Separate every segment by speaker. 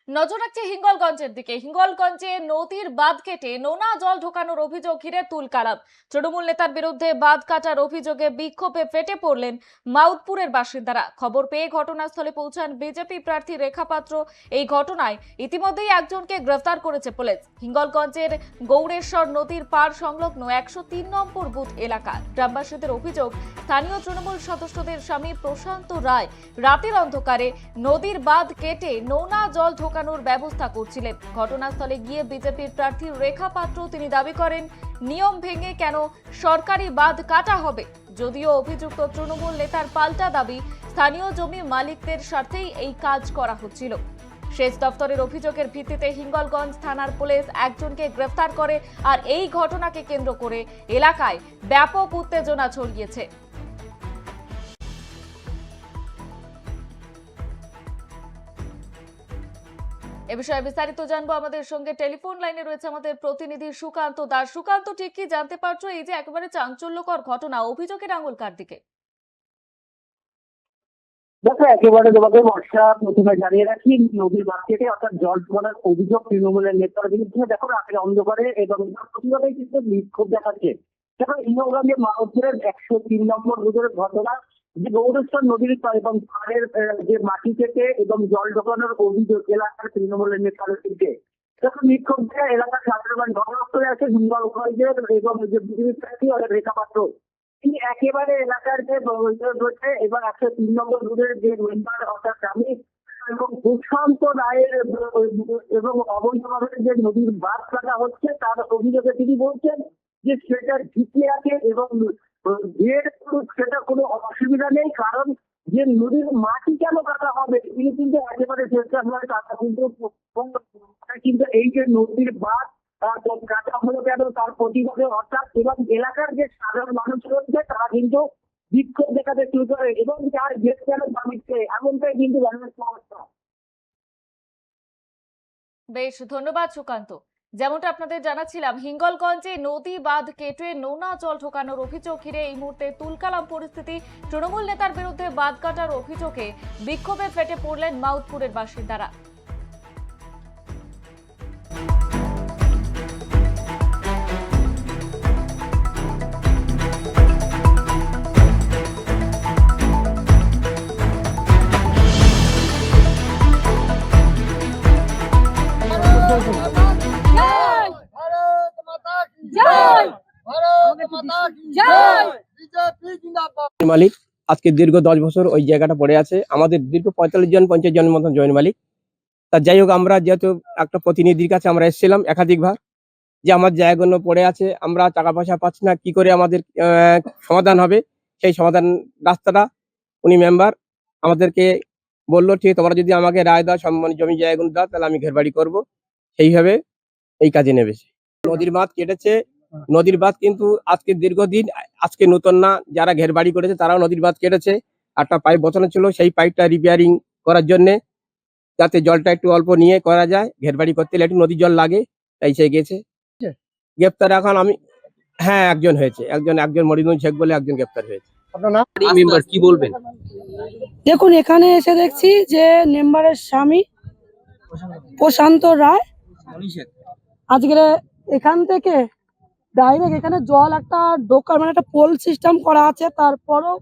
Speaker 1: নজর রাখছে হিঙ্গলগঞ্জের দিকে। হিঙ্গলগঞ্জে নদীর বাঁধ কেটে নোনা জল ঢোকানোর অভিযোগ ঘিরে তুলকালাম। তৃণমূল নেতার বিরুদ্ধে বাঁধ কাটার অভিযোগে বিক্ষোভে ফেটে পড়লেন মাউদপুরের বাসিন্দারা। খবর পেয়ে ঘটনাস্থলে পৌঁছান বিজেপি প্রার্থী রেখা পাত্র। এই ঘটনায় ইতিমধ্যেই একজনকে গ্রেফতার করেছে পুলিশ। হিঙ্গলগঞ্জের গৌরেশ্বর নদীর পাড় সংলগ্ন 103 নম্বর বুথ এলাকা গ্রামবাসীদের অভিযোগ, স্থানীয় তৃণমূল সদস্যদের স্বামী প্রশান্ত রায় রাতের অন্ধকারে নদীর বাঁধ কেটে নোনা জল ঢোকানোর ব্যবস্থা করছিলেন। ঘটনাস্থলে গিয়ে বিজেপির প্রার্থী রেখা পাত্র তিনি দাবি করেন, নিয়ম ভেঙে কেন সরকারি বাঁধ কাটা হবে। যদিও অভিযুক্ত তৃণমূল নেতার পাল্টা দাবি, স্থানীয় জমি মালিকদের স্বার্থেই এই কাজ করা হচ্ছিল। সেচ দপ্তরের অভিযোগের ভিত্তিতে হিঙ্গলগঞ্জ থানার পুলিশ একজনকে গ্রেফতার করে। আর এই ঘটনাকে কেন্দ্র করে এলাকায় ব্যাপক উত্তেজনা ছড়িয়েছে। এ বিষয়ে বিস্তারিত জানবো। আমাদের সঙ্গে টেলিফোন লাইনে রয়েছে আমাদের প্রতিনিধি সুকান্ত দাস। সুকান্ত, ঠিক কি জানতে পারছো এই যে একেবারে চাঞ্চল্যকর ঘটনা, অভিযোগের আঙুল কার দিকে?
Speaker 2: দেখো, একেবারে তোমাকে বর্ষা প্রথমে জানিয়ে রাখি, নদীর বাঁধ কেটে অর্থাৎ জল ঢোকানোর অভিযোগ তৃণমূলের নেতার বিরুদ্ধে। দেখো, রাতের অন্ধকারে এবং প্রতিবাদে কিন্তু বিক্ষোভ দেখাচ্ছে। দেখো, ইন্দ্রগঞ্জে মাউদপুরের 103 নম্বর বুথের ঘটনা, যে গৌরেশ্বর নদীর এবং পাড়ের যে মাটি কেটে এবং জল ঢোকানোর অভিযোগ এলাকার তৃণমূলের নেতার বিরুদ্ধে। দেখো, বিক্ষোভে এলাকার সাধারণ ঘটনাস্থলে আছে হিঙ্গলগঞ্জের এবং যে বিজেপি প্রার্থী রেখা পাত্র। তিনি একেবারে এলাকার যে রয়েছে এবং 103 নম্বর বুথের যে মেম্বার অর্থাৎ আমি এবং প্রশান্ত রায়ের এবং অবৈধভাবে যে নদীর বাঁধ কাটা হচ্ছে তার অভিযোগে তিনি বলছেন যে সেটা ঠিকই আছে এবং সেটা কোনো অসুবিধা নেই, কারণ যে নদীর মাটি কেন কাটা হবে তিনি কিন্তু একেবারে চেষ্টা করে কাটা কিন্তু এই যে নদীর বাঁধ কাটা হলো কেন তার প্রতিবাদে অর্থাৎ এবং এলাকার যে সাধারণ মানুষ রয়েছে তারা কিন্তু বিক্ষোভ দেখাতে শুরু করে এবং তার গেট কেন দাবিতে এমনটাই কিন্তু জানানোর সমস্যা।
Speaker 1: বেশ, ধন্যবাদ সুকান্ত। যেমনটা আপনাদের জানাচ্ছিলাম, হিঙ্গলগঞ্জে নদী বাঁধ কেটে নোনা জল ঢোকানোর অভিযোগ ঘিরে এই মুহূর্তে তুলকালাম পরিস্থিতি। তৃণমূল নেতার বিরুদ্ধে বাঁধ কাটার অভিযোগে বিক্ষোভে ফেটে পড়লেন মাউদপুরের বাসিন্দারা।
Speaker 3: মালিক আজকে দীর্ঘ 10 বছর ওই জায়গাটা পড়ে আছে। আমাদের দীর্ঘ 45 জন 50 জনের মতন জয়েন্ট মালিক। তা যাই হোক, আমরা যেহেতু একটা প্রতিনিধির কাছে আমরা এসেছিলাম একাধিকবার যে আমার জায়গাগুলো পড়ে আছে, আমরা টাকা পয়সা পাচ্ছি না, কি করে আমাদের সমাধান হবে। সেই সমাধান রাস্তাটা উনি মেম্বার আমাদেরকে বললো, ঠিক তোমরা যদি আমাকে রায় দাও, সম্মান জমি জায়গাগুলো দাও, তাহলে আমি ঘরবাড়ি করবো। সেইভাবে এই কাজে নেমেছে। নদীর বাঁধ কেটেছে, নদীর বাঁধ কিন্তু আজকে দীর্ঘদিন, আজকে নতুন না, যারা ঘের বাড়ি করেছে তারাও নদীর বাঁধ কেটেছে। একটা পাইপ বসানো ছিল, সেই পাইপটা রিপেয়ারিং করার জন্য যাতে জলটা একটু অল্প নিয়ে করা যায়, ঘের বাড়ি করতে গেলে একটু নদীর জল লাগে, তাই সে গেছে। গ্রেপ্তার এখন আমি, হ্যাঁ একজন হয়েছে, একজন মরিদুল শেখ বলে একজন গ্রেপ্তার হয়েছে।
Speaker 4: মেম্বার কি বলবেন?
Speaker 5: দেখুন, এখানে এসে দেখছি যে মেম্বারের স্বামী প্রশান্ত রায় আজকের এখান থেকে ডাইরেক্ট এখানে জল একটা ঢোকার মানে একটা পোল সিস্টেম করা আছে, তারপরও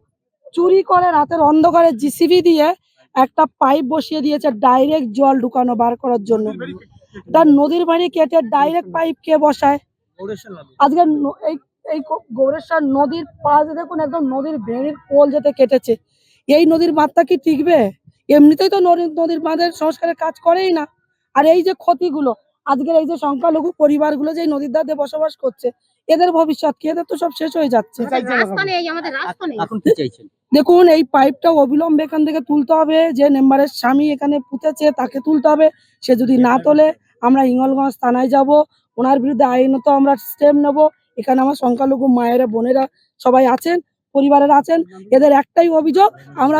Speaker 5: চুরি করে রাতের অন্ধকারে জিসিবি দিয়ে একটা পাইপ বসিয়ে দিয়েছে ডাইরেক্ট জল ঢুকানো বার করার জন্য। তার নদীর পানি কেটে ডাইরেক্ট পাইপ কে বসায়। আজকে এই এই গৌরেশ্বর নদীর পাশে দেখুন, একদম নদীর ভেড়ির পোল যেতে কেটেছে। এই নদীর বাঁধটা কি টিকবে? এমনিতেই তো নদীর বাঁধের সংস্কারের কাজ করেই না। আর এই যে ক্ষতিগুলো, আজকের এই যে সংখ্যালঘু পরিবারগুলো যে নদীর ধারে বসবাস করছে, এদের ভবিষ্যৎ কি? এদের তো সব শেষ হয়ে যাচ্ছে। দেখুন, এই পাইপটা অবিলম্বে এখান থেকে তুলতে হবে। যে মেম্বারের স্বামী এখানে পুঁতেছে তাকে তুলতে হবে। সে যদি না তোলে, আমরা হিঙ্গলগঞ্জ থানায় যাব, ওনার বিরুদ্ধে আইনত আমরা স্টেপ নেব। এখানে আমার সংখ্যালঘু মায়েরা বোনেরা সবাই আছেন, পরিবারের আছেন। এদের একটাই অভিযোগ, আমরা